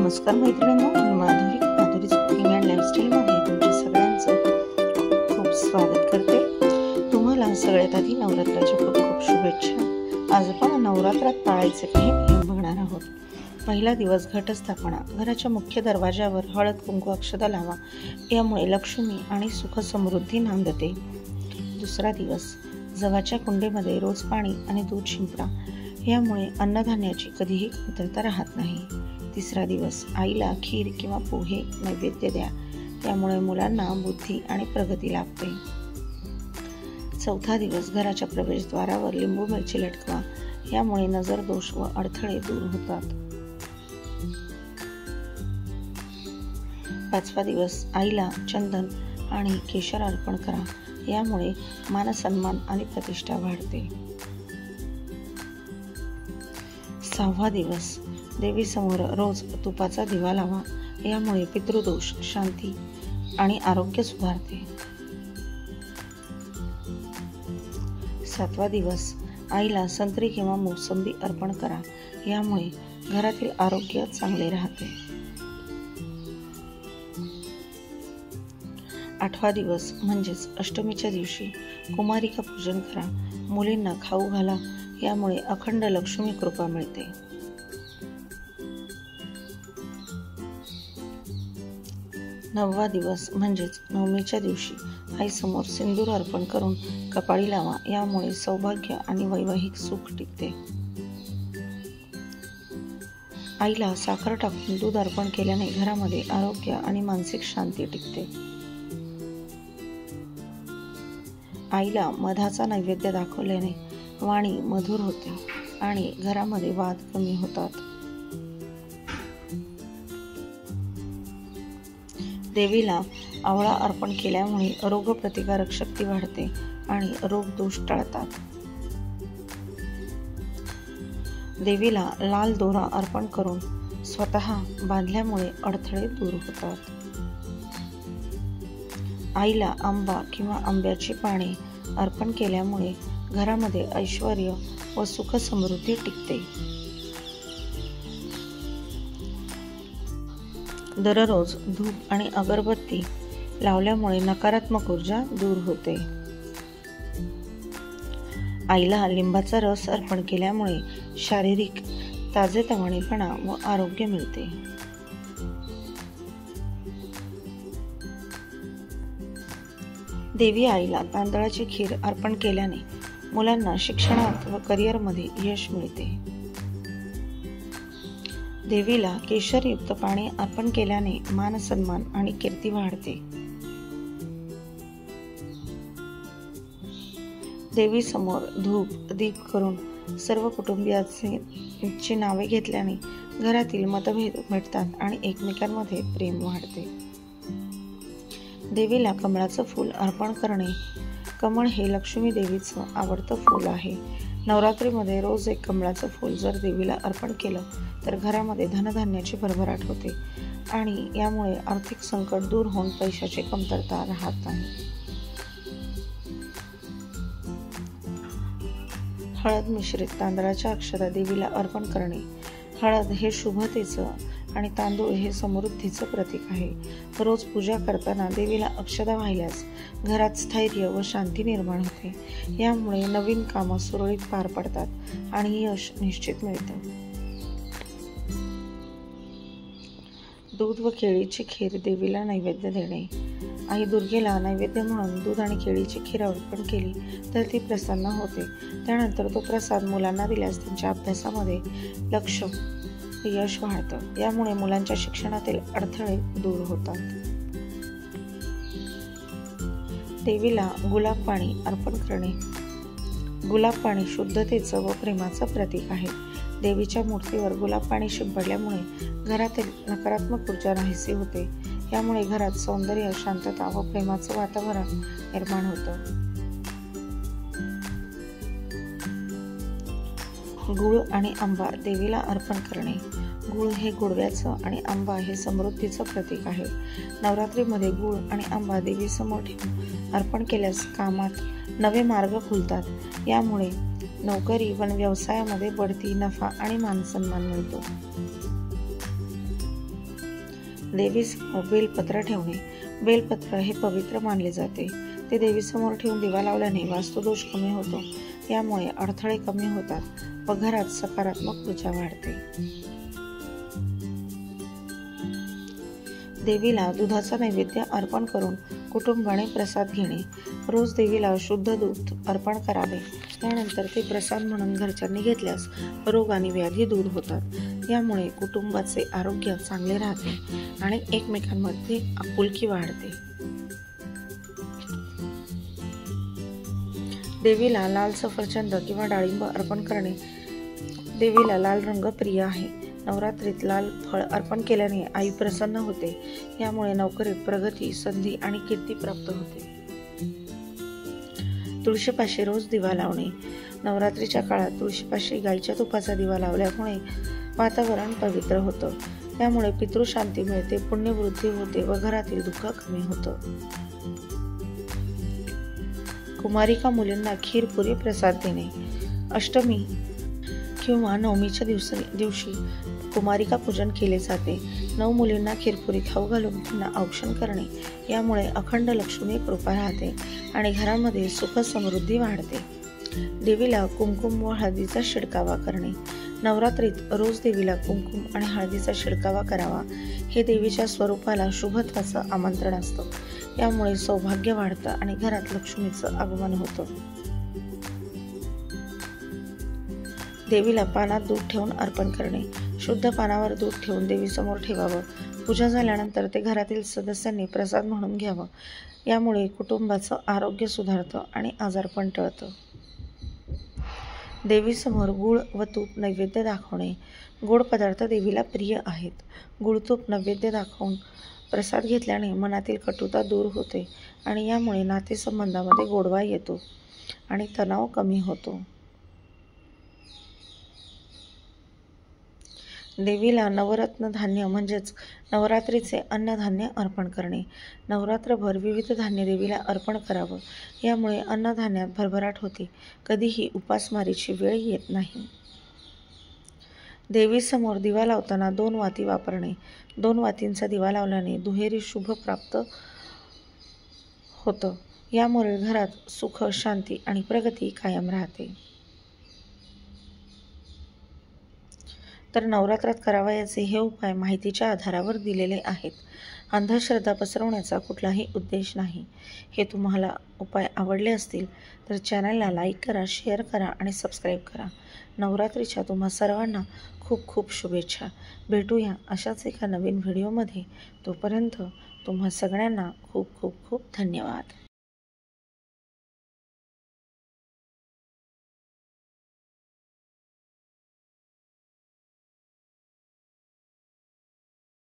नमस्कार मैत्रिणींनो, मी माधुरीच cooking and लाईफस्टाईलमध्ये तुमच्या सगळ्यांचं खूप स्वागत करते। तुम्हाला सगळ्यात आधी नवरात्राच्या खूप शुभेच्छा। आज आपण नवरात्रात पाळायचे काही नियम बघणार आहोत। पहिला दिवस घटस्थापना। घराच्या मुख्य दरवाजावर हळद कुंकू अक्षता लावा, यामुळे लक्ष्मी आणि सुख समृद्धी नांदते। दुसरा दिवस जगाच्या कुंडीमध्ये रोज पाणी आणि दूध शिंपडा, यामुळे अन्नधान्याची कधीही कमतरता राहत नाही। तिसरा दिवस आईला खीर किंवा पोहे नैवेद्य द्या, त्यामुळे मुलांना बुद्धी आणि प्रगती लाभते। चौथा दिवस घराच्या प्रवेशद्वारावर लिंबू मिरची लटकवा, यामुळे नजर दोष व अडथळे दूर होतात। पाचवा दिवस आईला चंदन आणि केशर अर्पण करा, यामुळे मानसन्मान आणि प्रतिष्ठा वाढते। सहावा दिवस देवी समोर रोज तुपाचा दिवा लावा, यामुळे पितृदोष शांती आणि आरोग्य सुधारते। सातवा दिवस आईला संत्री किंवा मोसंबी अर्पण करा, यामुळे घरातील आरोग्य चांगले राहते। आठवा दिवस म्हणजेच अष्टमीच्या दिवशी कुमारिका पूजन करा, मुलींना खाऊ घाला, यामुळे अखंड लक्ष्मी कृपा मिळते। नववा दिवस म्हणजेच नवमीच्या दिवशी आईसमोर सिंदूर अर्पण करून कपाळी लावा, यामुळे सौभाग्य आणि वैवाहिक सुख टिकते। आईला साखर टाकून दूध अर्पण केल्याने घरामध्ये आरोग्य आणि मानसिक शांती टिकते। आईला मधाचा नैवेद्य दाखवल्याने वाणी मधुर होते आणि घरामध्ये वाद कमी होतात। देवीला आवळा अर्पण केल्यामुळे रोगप्रतिकारक शक्ती वाढते आणि रोग दोष टळतात। देवीला लाल दोरा अर्पण करून स्वतः बांधल्यामुळे अडथळे दूर होतात। आईला आंबा किंवा आंब्याची पाने अर्पण केल्यामुळे घरामध्ये ऐश्वर्य व सुख समृद्धी टिकते। दररोज धूप आणि अगरबत्ती लावल्यामुळे नकारात्मक ऊर्जा दूर होते। आईला लिंबाचा रस अर्पण केल्यामुळे शारीरिक ताजेतवानेपणा व आरोग्य मिळते। देवी आईला तांदळाची खीर अर्पण केल्याने मुलांना शिक्षणात व करिअरमध्ये यश मिळते। देवीला केशरयुक्त पाणी अर्पण केल्याने मान सन्मान आणि कीर्ती वाढते। देवी समोर धूप दीप करून सर्व कुटुंबियांची नावे घेतल्याने घरातील मतभेद मिटतात आणि एकमेकांमध्ये प्रेम वाढते। देवीला कमळाचं फूल अर्पण करणे। कमळ हे लक्ष्मी देवीचं आवडतं फूल आहे। नवरात्रीमध्ये रोज एक कमळाचं फूल जर देवीला अर्पण केलं तर घरामध्ये धनधान्याची भरभराट होते आणि यामुळे आर्थिक संकट दूर होऊन पैशाची कमतरता राहत नाही। हळद मिश्रित तांदळाच्या अक्षता देवीला अर्पण करणे। हळद हे शुभतेचं आणि तांदूळ हे समृद्धीचं प्रतीक आहे। रोज पूजा करताना देवीला अक्षता वाहिल्यास घरात स्थैर्य व शांती निर्माण होते, यामुळे नवीन कामं सुरळीत पार पडतात आणि यश निश्चित मिळतं। दूध व केळीची खीर देवीला नैवेद्य देणे। आई दुर्गेला नैवेद्य म्हणून दूध आणि केळीची खीर अर्पण केली तर ती प्रसन्न होते। त्यानंतर तो प्रसाद मुलांना दिल्यास त्यांच्या अभ्यासामध्ये लक्ष यश वाढतं, यामुळे मुलांच्या शिक्षणातील अडथळे दूर होतात। देवीला गुलाब पाणी अर्पण करणे। गुलाब पाणी शुद्धतेचं व प्रेमाचं प्रतीक आहे। देवीच्या मूर्तीवर गुलाब पाणी शिंपडल्यामुळे घरातील नकारात्मक ऊर्जा नाहीशी होते, यामुळे घरात सौंदर्य, शांतता व प्रेमाचं वातावरण निर्माण होतं। गुळ आणि आंबा देवीला अर्पण करणे। गुळ हे गोडव्याचं आणि आंबा हे समृद्धीचं प्रतीक आहे। नवरात्रीमध्ये गुळ आणि आंबा देवीसमोर ठेवून अर्पण केल्यास कामात नवे मार्ग खुलतात, यामुळे नोकरी व व्यवसायामध्ये बढती, नफा आणि मानसन्मान मिळतो। देवीसमोर बेलपत्र ठेवणे. बेलपत्र हे पवित्र मानले जाते. ते देवीसमोर ठेवून दिवा लावल्याने वास्तुदोष कमी होतो. यामुळे अडथळे कमी होतात व घरात सकारात्मक ऊर्जा वाढते. देवीला दुधाचा नैवेद्य अर्पण करून कुटुंबाने प्रसाद घेणे. रोज देवीला शुद्ध दूध अर्पण करावे. त्यानंतर ते प्रसाद म्हणून घरच्यांनी घेतल्यास रोग आणि व्याधी दूर होतात. यामुळे कुटुंबाचे आरोग्य चांगले राहते आणि एकमेकांमध्ये आपुलकी वाढते. देवीला लाल सफरचंद किंवा डाळिंब अर्पण करणे. देवीला लाल रंग प्रिय आहे. नवरात्रीत लाल फळ अर्पण केल्याने आई प्रसन्न होते. यामुळे नोकरीत प्रगती, संधी आणि कीर्ती प्राप्त होते. तुळशीपाशी रोज दिवा लावणे. नवरात्रीच्या काळात तुळशीपाशी गाईच्या तुपाचा दिवा लावल्यामुळे वातावरण पवित्र होतं. त्यामुळे पितृशांती मिळते, पुण्यवृद्धी होते व घरातील दुःख कमी होतं. कुमारिका मुलींना खीरपुरी प्रसाद देणे. अष्टमी किंवा नवमीच्या दिवशी कुमारिका पूजन केले जाते. 9 मुलींना खीरपुरी खाऊ घालून त्यांना औक्षण करणे. यामुळे अखंड लक्ष्मी कृपा राहते आणि घरामध्ये सुख समृद्धी वाढते. देवीला कुंकुम व हळदीचा शिडकावा करणे. नवरात्रीत रोज देवीला कुंकुम आणि हळदीचा शिडकावा करावा. हे देवीच्या स्वरूपाला शुभत्वाचं आमंत्रण असतं. यामुळे सौभाग्य वाढतं आणि घरात लक्ष्मीचं आगमन होतं. देवीला पानात दूध ठेवून अर्पण करणे. शुद्ध पानावर दूध ठेवून देवीसमोर ठेवावं. पूजा झाल्यानंतर ते घरातील सदस्यांनी प्रसाद म्हणून घ्यावं. यामुळे कुटुंबाचं आरोग्य सुधारतं आणि आजारपण टळतं. देवीसमोर गूळ व तूप नैवेद्य दाखवणे. गोड पदार्थ देवीला प्रिय आहेत. गूळ तूप नैवेद्य दाखवून प्रसाद घेतल्याने मनातील कटुता दूर होते आणि यामुळे नातेसंबंधामध्ये गोडवा येतो आणि तणाव कमी होतो. देवीला नवरत्न धान्य म्हणजेच नवरात्रीचे अन्नधान्य अर्पण करणे. नवरात्रभर विविध धान्य देवीला अर्पण करावं. यामुळे अन्नधान्यात भरभराट होते. कधीही उपासमारीची वेळ येत नाही. देवीसमोर दिवा लावताना 2 वाती वापरणे. 2 वातींचा दिवा लावल्याने दुहेरी शुभ प्राप्त होतं. यामुळे घरात सुख, शांती आणि प्रगती कायम राहते. तर नवरात्रात करावयाचे हे उपाय माहितीच्या आधारावर दिलेले आहेत. अंधश्रद्धा पसरवण्याचा कुठलाही उद्देश नाही. हे तुम्हाला उपाय आवडले असतील तर चॅनलला लाईक करा, शेअर करा आणि सबस्क्राईब करा. नवरात्रीच्या तुम्हा सर्वांना खूप खूप शुभेच्छा. भेटूया अशाच एका नवीन व्हिडिओमध्ये. तोपर्यंत तुम्हा सगळ्यांना खूप खूप खूप धन्यवाद.